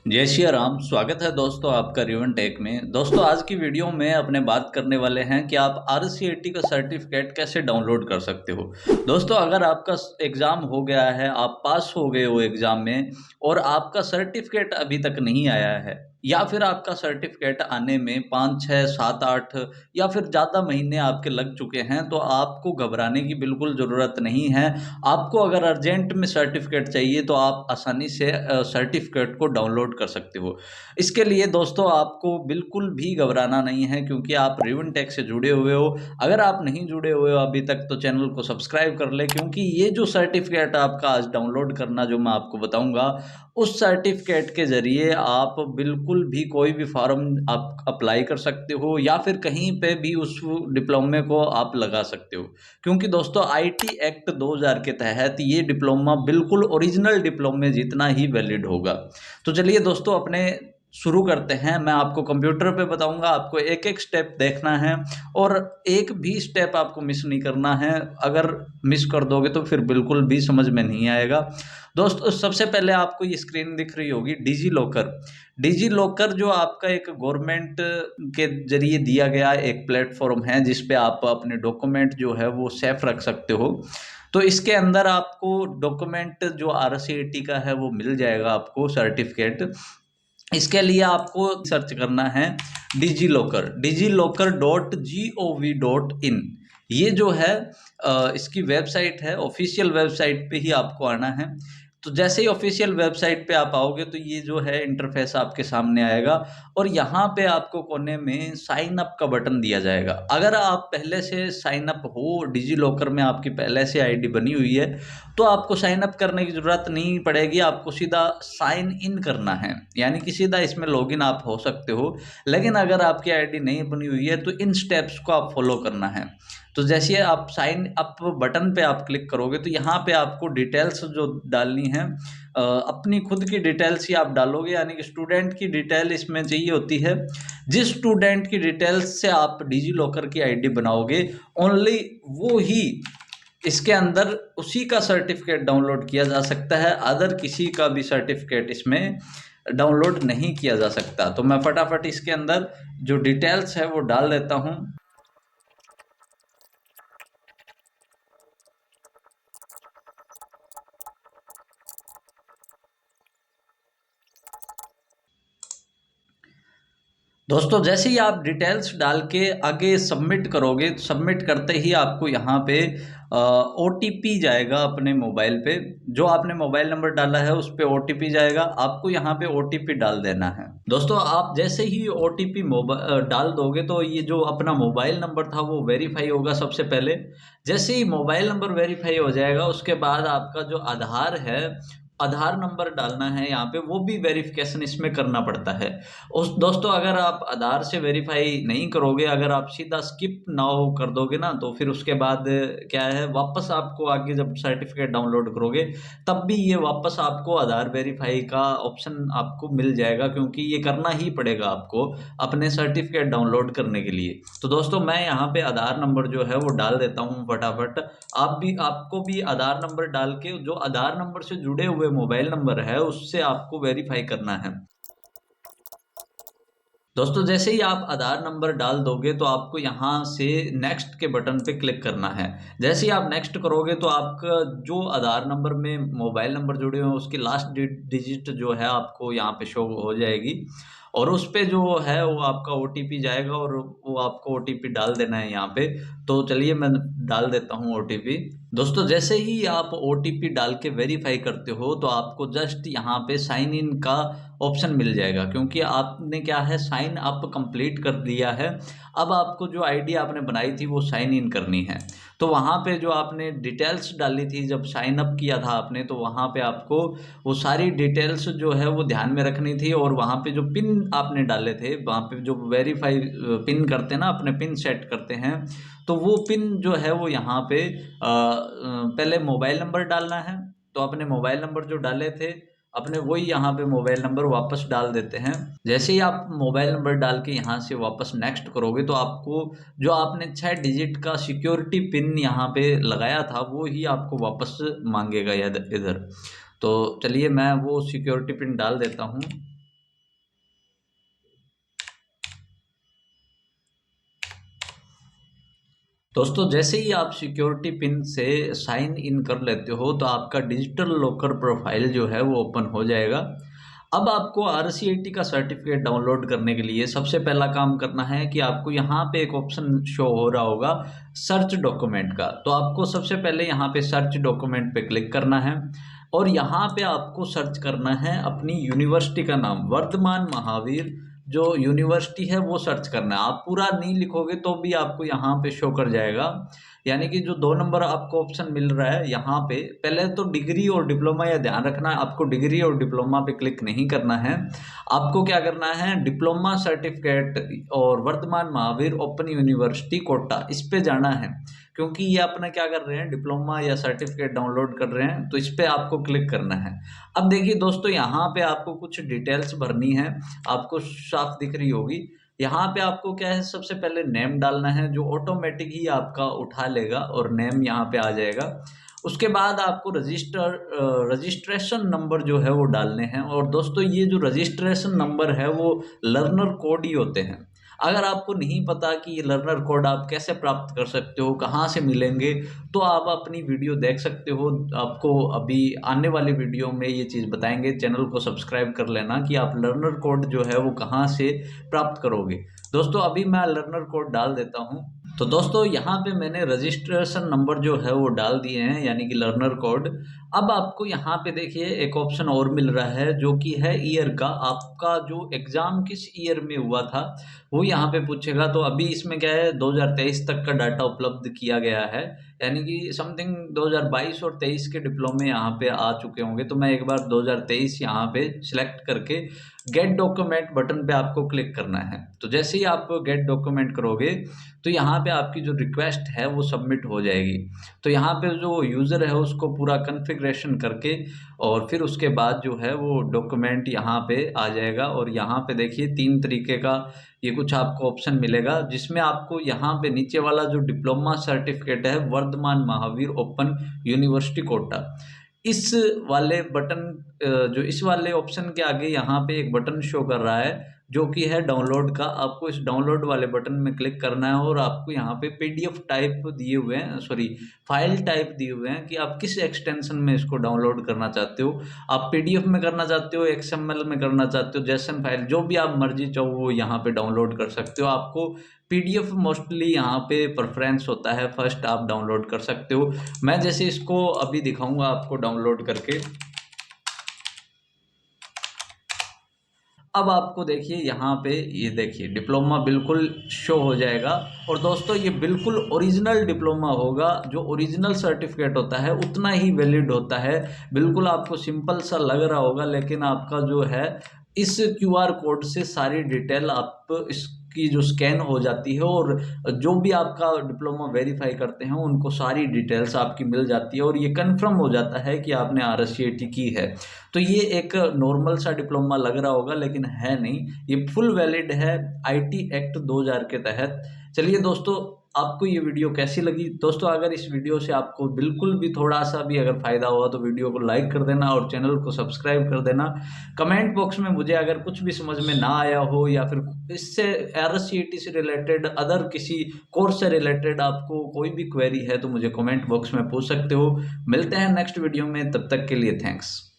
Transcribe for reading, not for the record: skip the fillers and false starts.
जय श्री राम। स्वागत है दोस्तों आपका रिवन टेक में। दोस्तों आज की वीडियो में अपने बात करने वाले हैं कि आप आरसीएटी का सर्टिफिकेट कैसे डाउनलोड कर सकते हो। दोस्तों अगर आपका एग्ज़ाम हो गया है, आप पास हो गए हो एग्ज़ाम में और आपका सर्टिफिकेट अभी तक नहीं आया है, या फिर आपका सर्टिफिकेट आने में 5, 6, 7, 8 या फिर ज़्यादा महीने आपके लग चुके हैं, तो आपको घबराने की बिल्कुल ज़रूरत नहीं है। आपको अगर अर्जेंट में सर्टिफिकेट चाहिए तो आप आसानी से सर्टिफिकेट को डाउनलोड कर सकते हो। इसके लिए दोस्तों आपको बिल्कुल भी घबराना नहीं है, क्योंकि आप रिवन टेक से जुड़े हुए हो। अगर आप नहीं जुड़े हुए हो अभी तक तो चैनल को सब्सक्राइब कर ले, क्योंकि ये जो सर्टिफिकेट आपका आज डाउनलोड करना जो मैं आपको बताऊंगा, उस सर्टिफिकेट के ज़रिए आप बिल्कुल भी कोई भी फॉर्म आप अप्लाई कर सकते हो, या फिर कहीं पे भी उस डिप्लोमे को आप लगा सकते हो। क्योंकि दोस्तों आईटी एक्ट 2000 के तहत ये डिप्लोमा बिल्कुल ओरिजिनल डिप्लोमे जितना ही वैलिड होगा। तो चलिए दोस्तों अपने शुरू करते हैं। मैं आपको कंप्यूटर पे बताऊंगा, आपको एक एक स्टेप देखना है और एक भी स्टेप आपको मिस नहीं करना है। अगर मिस कर दोगे तो फिर बिल्कुल भी समझ में नहीं आएगा। दोस्तों सबसे पहले आपको ये स्क्रीन दिख रही होगी, डिजी लॉकर। डिजी लॉकर जो आपका एक गवर्नमेंट के जरिए दिया गया एक प्लेटफॉर्म है, जिस पे आप अपने डॉक्यूमेंट जो है वो सेफ रख सकते हो। तो इसके अंदर आपको डॉक्यूमेंट जो आरसीईटी का है वो मिल जाएगा, आपको सर्टिफिकेट। इसके लिए आपको सर्च करना है डिजी लॉकर, digillocker.gov.in। ये जो है इसकी वेबसाइट है, ऑफिशियल वेबसाइट पे ही आपको आना है। तो जैसे ही ऑफिशियल वेबसाइट पे आप आओगे तो ये जो है इंटरफेस आपके सामने आएगा, और यहाँ पे आपको कोने में साइन अप का बटन दिया जाएगा। अगर आप पहले से साइन अप हो, डिजी लॉकर में आपकी पहले से आईडी बनी हुई है, तो आपको साइन अप करने की ज़रूरत नहीं पड़ेगी। आपको सीधा साइन इन करना है, यानी कि सीधा इसमें लॉगिन आप हो सकते हो। लेकिन अगर आपकी आईडी नहीं बनी हुई है तो इन स्टेप्स को आप फॉलो करना है। तो जैसे आप साइन अप बटन पे आप क्लिक करोगे तो यहाँ पे आपको डिटेल्स जो डालनी है, अपनी खुद की डिटेल्स ही आप डालोगे, यानी कि स्टूडेंट की डिटेल इसमें चाहिए होती है। जिस स्टूडेंट की डिटेल्स से आप डिजी लॉकर की आईडी बनाओगे, ओनली वो ही इसके अंदर उसी का सर्टिफिकेट डाउनलोड किया जा सकता है। अदर किसी का भी सर्टिफिकेट इसमें डाउनलोड नहीं किया जा सकता। तो मैं फटाफट इसके अंदर जो डिटेल्स है वो डाल देता हूँ। दोस्तों जैसे ही आप डिटेल्स डाल के आगे सबमिट करोगे, सबमिट करते ही आपको यहाँ पे ओटीपी जाएगा अपने मोबाइल पे। जो आपने मोबाइल नंबर डाला है उस पे ओटीपी जाएगा, आपको यहाँ पे ओटीपी डाल देना है। दोस्तों आप जैसे ही ओटीपी डाल दोगे तो ये जो अपना मोबाइल नंबर था वो वेरीफाई होगा सबसे पहले। जैसे ही मोबाइल नंबर वेरीफाई हो जाएगा उसके बाद आपका जो आधार है, आधार नंबर डालना है यहाँ पे, वो भी वेरिफिकेशन इसमें करना पड़ता है। उस दोस्तों अगर आप आधार से वेरीफाई नहीं करोगे, अगर आप सीधा स्किप नाउ कर दोगे ना, तो फिर उसके बाद क्या है, वापस आपको आगे जब सर्टिफिकेट डाउनलोड करोगे तब भी ये वापस आपको आधार वेरीफाई का ऑप्शन आपको मिल जाएगा, क्योंकि ये करना ही पड़ेगा आपको अपने सर्टिफिकेट डाउनलोड करने के लिए। तो दोस्तों मैं यहाँ पे आधार नंबर जो है वो डाल देता हूँ फटाफट। आपको भी आधार नंबर डाल के जो आधार नंबर से जुड़े हुए मोबाइल नंबर है उससे आपको वेरीफाई करना है। दोस्तों जैसे ही आप आधार नंबर डाल दोगे तो आपको यहाँ से नेक्स्ट के बटन पे क्लिक करना है। जैसे ही आप नेक्स्ट करोगे तो आपका जो आधार नंबर में मोबाइल नंबर जुड़े हुए हैं उसकी लास्ट डिजिट जो है आपको यहाँ पे शो हो जाएगी, और उस पे जो है वो आपका ओटीपी जाएगा, और वो आपको ओटीपी डाल देना है यहाँ पे। तो चलिए मैं डाल देता हूँ ओटीपी। दोस्तों जैसे ही आप ओटीपी डाल के वेरीफाई करते हो तो आपको जस्ट यहाँ पे साइन इन का ऑप्शन मिल जाएगा, क्योंकि आपने क्या है, साइन अप कंप्लीट कर दिया है। अब आपको जो आईडी आपने बनाई थी वो साइन इन करनी है। तो वहाँ पे जो आपने डिटेल्स डाली थी जब साइन अप किया था आपने, तो वहाँ पे आपको वो सारी डिटेल्स जो है वो ध्यान में रखनी थी, और वहाँ पे जो पिन आपने डाले थे, वहाँ पे जो वेरीफाई पिन करते हैं ना, अपने पिन सेट करते हैं, तो वो पिन जो है वो यहाँ पे पहले मोबाइल नंबर डालना है। तो अपने मोबाइल नंबर जो डाले थे अपने, वही यहाँ पे मोबाइल नंबर वापस डाल देते हैं। जैसे ही आप मोबाइल नंबर डाल के यहाँ से वापस नेक्स्ट करोगे तो आपको जो आपने 6 डिजिट का सिक्योरिटी पिन यहाँ पे लगाया था वो ही आपको वापस मांगेगा इधर। तो चलिए मैं वो सिक्योरिटी पिन डाल देता हूँ। दोस्तों जैसे ही आप सिक्योरिटी पिन से साइन इन कर लेते हो तो आपका डिजिटल लॉकर प्रोफाइल जो है वो ओपन हो जाएगा। अब आपको आरसीआईटी का सर्टिफिकेट डाउनलोड करने के लिए सबसे पहला काम करना है कि आपको यहाँ पे एक ऑप्शन शो हो रहा होगा सर्च डॉक्यूमेंट का। तो आपको सबसे पहले यहाँ पे सर्च डॉक्यूमेंट पे क्लिक करना है और यहाँ पे आपको सर्च करना है अपनी यूनिवर्सिटी का नाम, वर्धमान महावीर जो यूनिवर्सिटी है वो सर्च करना है। आप पूरा नहीं लिखोगे तो भी आपको यहाँ पे शो कर जाएगा। यानी कि जो 2 नंबर आपको ऑप्शन मिल रहा है यहाँ पे, पहले तो डिग्री और डिप्लोमा, या ध्यान रखना आपको डिग्री और डिप्लोमा पे क्लिक नहीं करना है। आपको क्या करना है, डिप्लोमा सर्टिफिकेट और वर्धमान महावीर ओपन यूनिवर्सिटी कोटा, इस पे जाना है। क्योंकि ये अपना क्या कर रहे हैं, डिप्लोमा या सर्टिफिकेट डाउनलोड कर रहे हैं, तो इस पे आपको क्लिक करना है। अब देखिए दोस्तों, यहाँ पे आपको कुछ डिटेल्स भरनी है, आपको साफ दिख रही होगी। यहाँ पे आपको क्या है, सबसे पहले नेम डालना है जो ऑटोमेटिक ही आपका उठा लेगा और नेम यहाँ पे आ जाएगा। उसके बाद आपको रजिस्ट्रेशन नंबर जो है वो डालने हैं। और दोस्तों ये जो रजिस्ट्रेशन नंबर है वो लर्नर कोड ही होते हैं। अगर आपको नहीं पता कि ये लर्नर कोड आप कैसे प्राप्त कर सकते हो, कहाँ से मिलेंगे, तो आप अपनी वीडियो देख सकते हो। आपको अभी आने वाली वीडियो में ये चीज़ बताएंगे। चैनल को सब्सक्राइब कर लेना कि आप लर्नर कोड जो है वो कहाँ से प्राप्त करोगे। दोस्तों अभी मैं लर्नर कोड डाल देता हूँ। तो दोस्तों यहाँ पे मैंने रजिस्ट्रेशन नंबर जो है वो डाल दिए हैं, यानी कि लर्नर कोड। अब आपको यहाँ पे देखिए एक ऑप्शन और मिल रहा है जो कि है ईयर का। आपका जो एग्ज़ाम किस ईयर में हुआ था वो यहाँ पे पूछेगा। तो अभी इसमें क्या है, 2023 तक का डाटा उपलब्ध किया गया है, यानी कि समथिंग 2022 और 23 के डिप्लोमे यहाँ पे आ चुके होंगे। तो मैं एक बार 2023 यहाँ पे सिलेक्ट करके गेट डॉक्यूमेंट बटन पे आपको क्लिक करना है। तो जैसे ही आप गेट डॉक्यूमेंट करोगे तो यहाँ पे आपकी जो रिक्वेस्ट है वो सबमिट हो जाएगी। तो यहाँ पे जो यूज़र है उसको पूरा कॉन्फ़िगरेशन करके और फिर उसके बाद जो है वो डॉक्यूमेंट यहाँ पे आ जाएगा। और यहाँ पे देखिए 3 तरीके का ये कुछ आपको ऑप्शन मिलेगा, जिसमें आपको यहाँ पे नीचे वाला जो डिप्लोमा सर्टिफिकेट है वर्धमान महावीर ओपन यूनिवर्सिटी कोटा, इस वाले बटन जो इस वाले ऑप्शन के आगे यहाँ पे एक बटन शो कर रहा है जो कि है डाउनलोड का। आपको इस डाउनलोड वाले बटन में क्लिक करना है और आपको यहाँ पे पीडीएफ टाइप दिए हुए हैं, सॉरी फाइल टाइप दिए हुए हैं कि आप किस एक्सटेंशन में इसको डाउनलोड करना चाहते हो। आप पीडीएफ में करना चाहते हो, एक्सएमएल में करना चाहते हो, जेसन फाइल, जो भी आप मर्जी चाहो वो यहाँ पे डाउनलोड कर सकते हो। आपको पीडीएफ मोस्टली यहाँ पे प्रेफरेंस होता है, फर्स्ट आप डाउनलोड कर सकते हो। मैं जैसे इसको अभी दिखाऊंगा आपको डाउनलोड करके। अब आपको देखिए यहाँ पे ये देखिए डिप्लोमा बिल्कुल शो हो जाएगा। और दोस्तों ये बिल्कुल ओरिजिनल डिप्लोमा होगा, जो ओरिजिनल सर्टिफिकेट होता है उतना ही वैलिड होता है। बिल्कुल आपको सिंपल सा लग रहा होगा, लेकिन आपका जो है इस क्यूआर कोड से सारी डिटेल आप इसकी जो स्कैन हो जाती है और जो भी आपका डिप्लोमा वेरीफाई करते हैं उनको सारी डिटेल्स आपकी मिल जाती है और ये कंफर्म हो जाता है कि आपने आरसीआईटी की है। तो ये एक नॉर्मल सा डिप्लोमा लग रहा होगा, लेकिन है नहीं, ये फुल वैलिड है आईटी एक्ट 2000 के तहत। चलिए दोस्तों, आपको ये वीडियो कैसी लगी? दोस्तों अगर इस वीडियो से आपको बिल्कुल भी थोड़ा सा भी अगर फ़ायदा हुआ तो वीडियो को लाइक कर देना और चैनल को सब्सक्राइब कर देना। कमेंट बॉक्स में मुझे अगर कुछ भी समझ में ना आया हो या फिर इससे आरसीईटी से रिलेटेड अदर किसी कोर्स से रिलेटेड आपको कोई भी क्वेरी है तो मुझे कमेंट बॉक्स में पूछ सकते हो। मिलते हैं नेक्स्ट वीडियो में, तब तक के लिए थैंक्स।